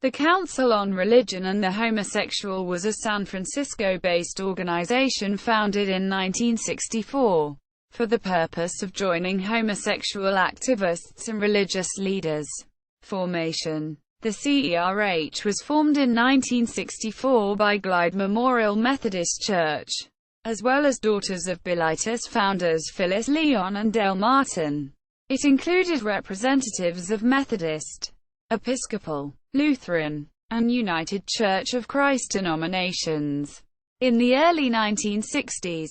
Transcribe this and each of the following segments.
The Council on Religion and the Homosexual was a San Francisco-based organization founded in 1964 for the purpose of joining homosexual activists and religious leaders. Formation. The CERH was formed in 1964 by Glide Memorial Methodist Church, as well as Daughters of Bilitis founders Phyllis Leon and Dale Martin. It included representatives of Methodist, Episcopal, Lutheran, and United Church of Christ denominations. In the early 1960s,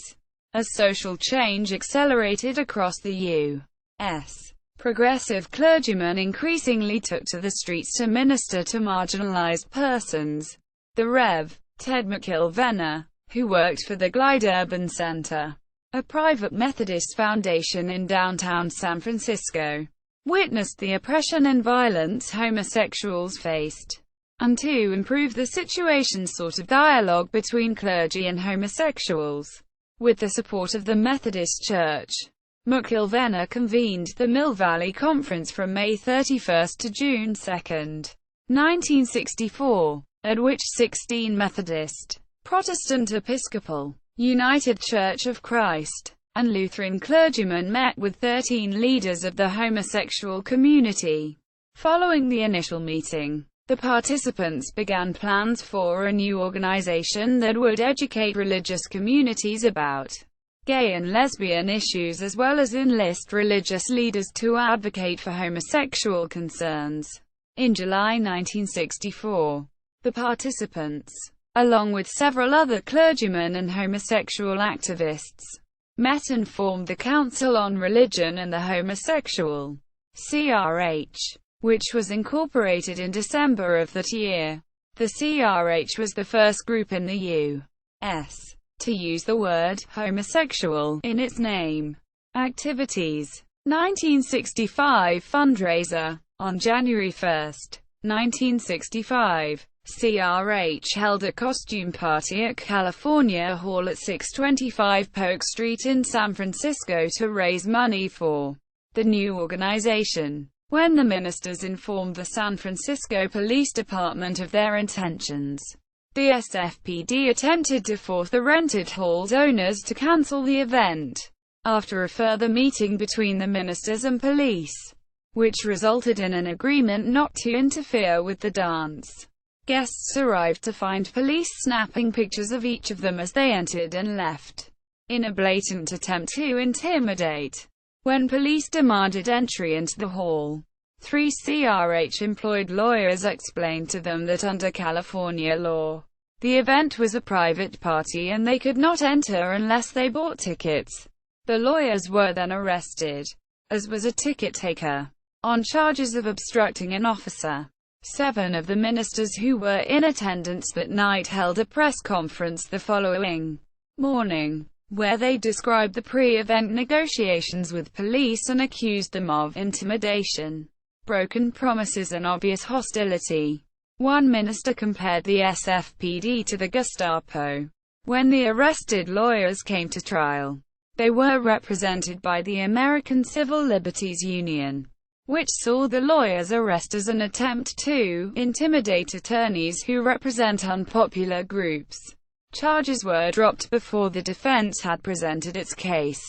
as social change accelerated across the U.S., progressive clergymen increasingly took to the streets to minister to marginalized persons. The Rev. Ted McIlvenna, who worked for the Glide Urban Center, a private Methodist foundation in downtown San Francisco, witnessed the oppression and violence homosexuals faced, and to improve the situation sought a dialogue between clergy and homosexuals. With the support of the Methodist Church, McIlvenna convened the Mill Valley Conference from May 31 to June 2, 1964, at which 16 Methodist, Protestant Episcopal, United Church of Christ, and Lutheran clergymen met with 13 leaders of the homosexual community. Following the initial meeting, the participants began plans for a new organization that would educate religious communities about gay and lesbian issues as well as enlist religious leaders to advocate for homosexual concerns. In July 1964, the participants, along with several other clergymen and homosexual activists, met and formed the Council on Religion and the Homosexual, CRH, which was incorporated in December of that year. The CRH was the first group in the U.S. to use the word homosexual in its name. Activities. 1965 fundraiser. On January 1, 1965, CRH held a costume party at California Hall at 625 Polk Street in San Francisco to raise money for the new organization. When the ministers informed the San Francisco Police Department of their intentions, the SFPD attempted to force the rented hall's owners to cancel the event. After a further meeting between the ministers and police, which resulted in an agreement not to interfere with the dance, guests arrived to find police snapping pictures of each of them as they entered and left, in a blatant attempt to intimidate. When police demanded entry into the hall, 3 CRH-employed lawyers explained to them that under California law, the event was a private party and they could not enter unless they bought tickets. The lawyers were then arrested, as was a ticket taker, on charges of obstructing an officer. 7 of the ministers who were in attendance that night held a press conference the following morning, where they described the pre-event negotiations with police and accused them of intimidation, broken promises and obvious hostility. One minister compared the SFPD to the Gestapo. When the arrested lawyers came to trial, they were represented by the American Civil Liberties Union, which saw the lawyers' arrest as an attempt to intimidate attorneys who represent unpopular groups. Charges were dropped before the defense had presented its case.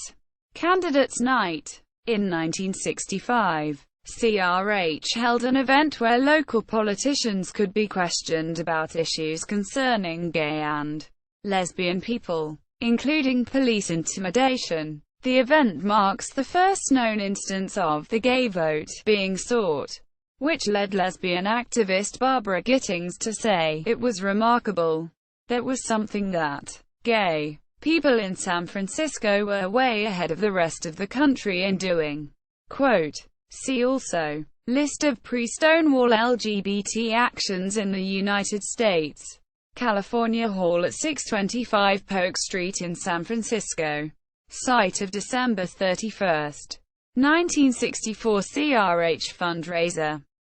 Candidates Night. In 1965, CRH held an event where local politicians could be questioned about issues concerning gay and lesbian people, including police intimidation. The event marks the first known instance of the gay vote being sought, which led lesbian activist Barbara Gittings to say, "It was remarkable. That was something that gay people in San Francisco were way ahead of the rest of the country in doing." Quote, see also, List of pre-Stonewall LGBT actions in the United States. California Hall at 625 Polk Street in San Francisco. Site of December 31, 1964 CRH fundraiser.